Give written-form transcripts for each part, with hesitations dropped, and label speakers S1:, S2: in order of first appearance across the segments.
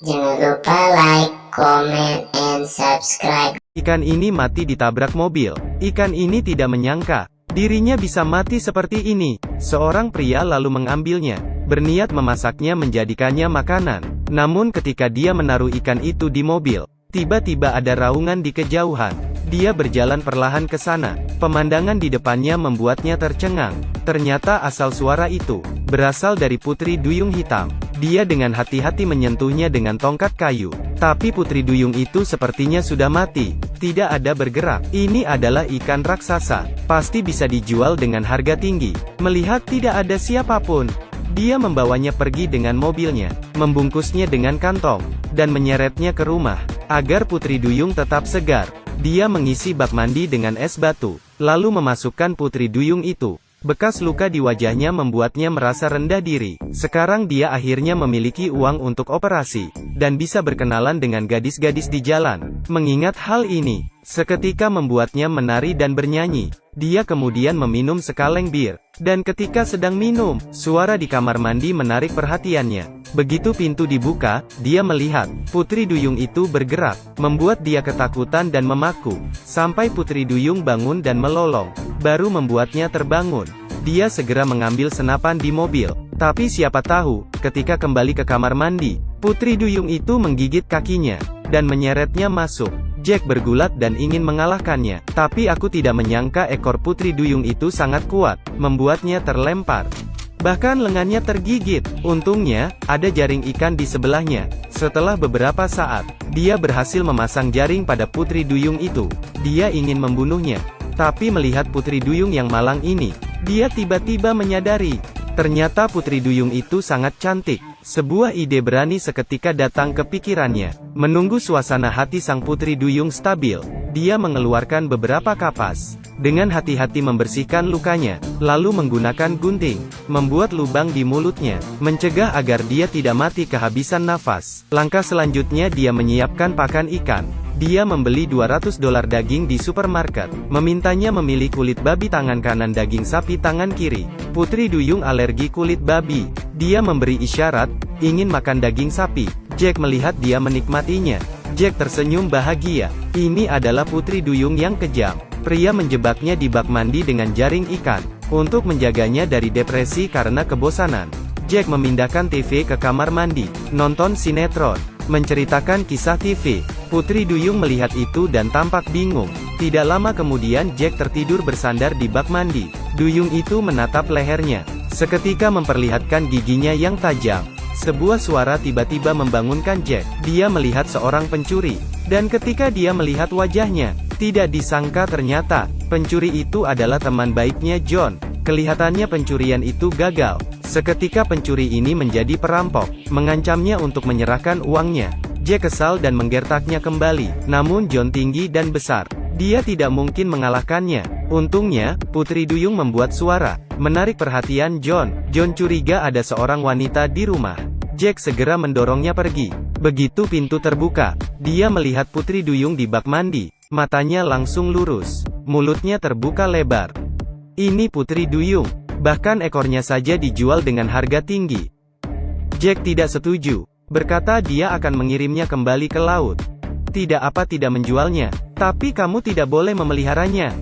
S1: Jangan lupa like, comment, and subscribe.
S2: Ikan ini mati ditabrak mobil. Ikan ini tidak menyangka dirinya bisa mati seperti ini. Seorang pria lalu mengambilnya, berniat memasaknya menjadikannya makanan. Namun ketika dia menaruh ikan itu di mobil, tiba-tiba ada raungan di kejauhan. Dia berjalan perlahan ke sana. Pemandangan di depannya membuatnya tercengang. Ternyata asal suara itu berasal dari Putri Duyung Hitam. Dia dengan hati-hati menyentuhnya dengan tongkat kayu. Tapi Putri Duyung itu sepertinya sudah mati. Tidak ada bergerak. Ini adalah ikan raksasa. Pasti bisa dijual dengan harga tinggi. Melihat tidak ada siapapun, dia membawanya pergi dengan mobilnya, membungkusnya dengan kantong, dan menyeretnya ke rumah. Agar Putri Duyung tetap segar, dia mengisi bak mandi dengan es batu, lalu memasukkan Putri Duyung itu. Bekas luka di wajahnya membuatnya merasa rendah diri. Sekarang dia akhirnya memiliki uang untuk operasi, dan bisa berkenalan dengan gadis-gadis di jalan. Mengingat hal ini, seketika membuatnya menari dan bernyanyi. Dia kemudian meminum sekaleng bir. Dan ketika sedang minum, suara di kamar mandi menarik perhatiannya. Begitu pintu dibuka, dia melihat Putri Duyung itu bergerak, membuat dia ketakutan dan memaku. Sampai Putri Duyung bangun dan melolong, baru membuatnya terbangun. Dia segera mengambil senapan di mobil. Tapi siapa tahu, ketika kembali ke kamar mandi, Putri Duyung itu menggigit kakinya, dan menyeretnya masuk. Jack bergulat dan ingin mengalahkannya. Tapi aku tidak menyangka ekor Putri Duyung itu sangat kuat, membuatnya terlempar. Bahkan lengannya tergigit. Untungnya, ada jaring ikan di sebelahnya. Setelah beberapa saat, dia berhasil memasang jaring pada Putri Duyung itu. Dia ingin membunuhnya. Tapi melihat Putri Duyung yang malang ini, dia tiba-tiba menyadari, ternyata Putri Duyung itu sangat cantik. Sebuah ide berani seketika datang ke pikirannya. Menunggu suasana hati sang Putri Duyung stabil, dia mengeluarkan beberapa kapas. Dengan hati-hati membersihkan lukanya, lalu menggunakan gunting, membuat lubang di mulutnya, mencegah agar dia tidak mati kehabisan nafas. Langkah selanjutnya dia menyiapkan pakan ikan. Dia membeli $200 daging di supermarket, memintanya memilih kulit babi tangan kanan, daging sapi tangan kiri. Putri Duyung alergi kulit babi. Dia memberi isyarat, ingin makan daging sapi. Jack melihat dia menikmatinya. Jack tersenyum bahagia. Ini adalah Putri Duyung yang kejam. Pria menjebaknya di bak mandi dengan jaring ikan, untuk menjaganya dari depresi karena kebosanan. Jack memindahkan TV ke kamar mandi, nonton sinetron, menceritakan kisah TV. Putri Duyung melihat itu dan tampak bingung. Tidak lama kemudian Jack tertidur bersandar di bak mandi. Duyung itu menatap lehernya, seketika memperlihatkan giginya yang tajam. Sebuah suara tiba-tiba membangunkan Jack. Dia melihat seorang pencuri, dan ketika dia melihat wajahnya, tidak disangka ternyata pencuri itu adalah teman baiknya John. Kelihatannya pencurian itu gagal. Seketika pencuri ini menjadi perampok, mengancamnya untuk menyerahkan uangnya. Jack kesal dan menggertaknya kembali. Namun John tinggi dan besar. Dia tidak mungkin mengalahkannya. Untungnya, Putri Duyung membuat suara, menarik perhatian John. John curiga ada seorang wanita di rumah. Jack segera mendorongnya pergi. Begitu pintu terbuka, dia melihat Putri Duyung di bak mandi. Matanya langsung lurus. Mulutnya terbuka lebar. Ini Putri Duyung. Bahkan ekornya saja dijual dengan harga tinggi. Jack tidak setuju. Berkata dia akan mengirimnya kembali ke laut. Tidak menjualnya. Tapi kamu tidak boleh memeliharanya.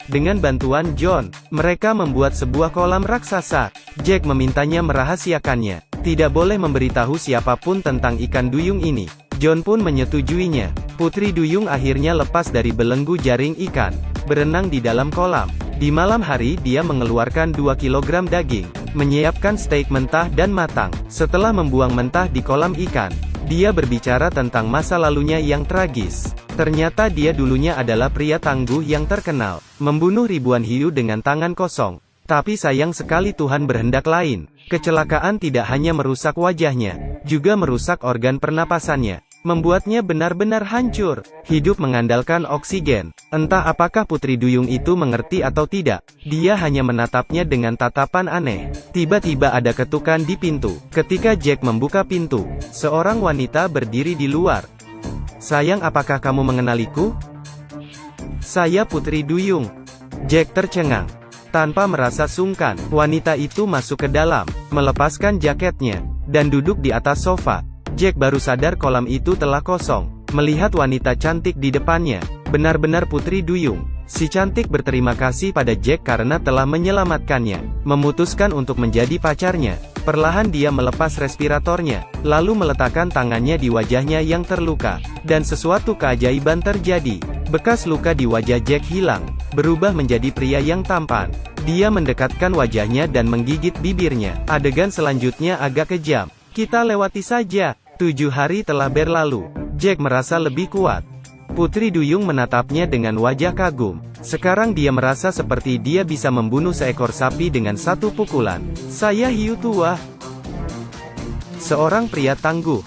S2: Dengan bantuan John, mereka membuat sebuah kolam raksasa. Jack memintanya merahasiakannya. Tidak boleh memberitahu siapapun tentang ikan duyung ini. John pun menyetujuinya. Putri Duyung akhirnya lepas dari belenggu jaring ikan, berenang di dalam kolam. Di malam hari dia mengeluarkan 2 kilogram daging, menyiapkan steak mentah dan matang. Setelah membuang mentah di kolam ikan, dia berbicara tentang masa lalunya yang tragis. Ternyata dia dulunya adalah pria tangguh yang terkenal, membunuh ribuan hiu dengan tangan kosong. Tapi sayang sekali Tuhan berhendak lain. Kecelakaan tidak hanya merusak wajahnya, juga merusak organ pernapasannya, membuatnya benar-benar hancur. Hidup mengandalkan oksigen. Entah apakah Putri Duyung itu mengerti atau tidak, dia hanya menatapnya dengan tatapan aneh. Tiba-tiba ada ketukan di pintu. Ketika Jack membuka pintu, seorang wanita berdiri di luar. Sayang, apakah kamu mengenaliku? Saya Putri Duyung. Jack tercengang. Tanpa merasa sungkan, wanita itu masuk ke dalam, melepaskan jaketnya, dan duduk di atas sofa. Jack baru sadar kolam itu telah kosong. Melihat wanita cantik di depannya, benar-benar Putri Duyung. Si cantik berterima kasih pada Jack karena telah menyelamatkannya. Memutuskan untuk menjadi pacarnya. Perlahan dia melepas respiratornya, lalu meletakkan tangannya di wajahnya yang terluka. Dan sesuatu keajaiban terjadi. Bekas luka di wajah Jack hilang, berubah menjadi pria yang tampan. Dia mendekatkan wajahnya dan menggigit bibirnya. Adegan selanjutnya agak kejam. Kita lewati saja. 7 hari telah berlalu. Jack merasa lebih kuat. Putri Duyung menatapnya dengan wajah kagum. Sekarang dia merasa seperti dia bisa membunuh seekor sapi dengan satu pukulan. Saya hiu tua. Seorang pria tangguh.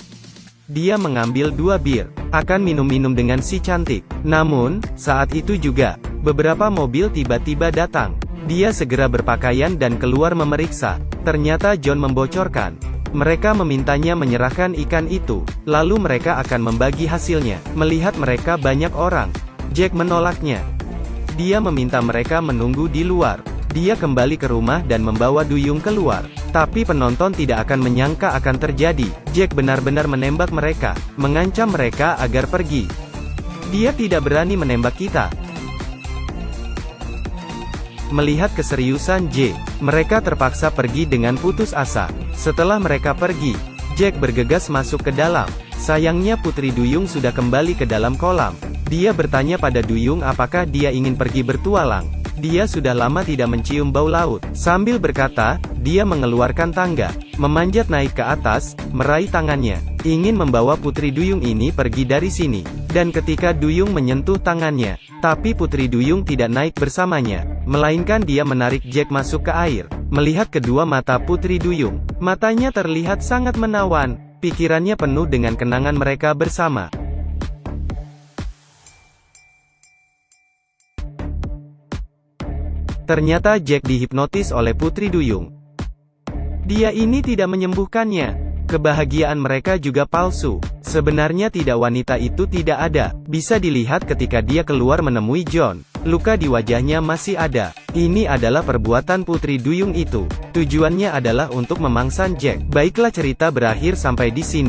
S2: Dia mengambil 2 bir. Akan minum-minum dengan si cantik. Namun, saat itu juga, beberapa mobil tiba-tiba datang. Dia segera berpakaian dan keluar memeriksa. Ternyata John membocorkan. Mereka memintanya menyerahkan ikan itu, lalu mereka akan membagi hasilnya. Melihat mereka banyak orang, Jack menolaknya. Dia meminta mereka menunggu di luar. Dia kembali ke rumah dan membawa Duyung keluar. Tapi penonton tidak akan menyangka akan terjadi. Jack benar-benar menembak mereka, mengancam mereka agar pergi. Dia tidak berani menembak kita. Melihat keseriusan Jack, mereka terpaksa pergi dengan putus asa. Setelah mereka pergi, Jack bergegas masuk ke dalam. Sayangnya Putri Duyung sudah kembali ke dalam kolam. Dia bertanya pada Duyung apakah dia ingin pergi bertualang. Dia sudah lama tidak mencium bau laut. Sambil berkata, dia mengeluarkan tangga, memanjat naik ke atas, meraih tangannya, ingin membawa Putri Duyung ini pergi dari sini. Dan ketika Duyung menyentuh tangannya, tapi Putri Duyung tidak naik bersamanya, melainkan dia menarik Jack masuk ke air. Melihat kedua mata Putri Duyung, matanya terlihat sangat menawan, pikirannya penuh dengan kenangan mereka bersama. Ternyata Jack dihipnotis oleh Putri Duyung. Dia ini tidak menyembuhkannya. Kebahagiaan mereka juga palsu. Sebenarnya tidak, wanita itu tidak ada. Bisa dilihat ketika dia keluar menemui John. Luka di wajahnya masih ada. Ini adalah perbuatan Putri Duyung itu. Tujuannya adalah untuk memangsa Jack. Baiklah, cerita berakhir sampai di sini.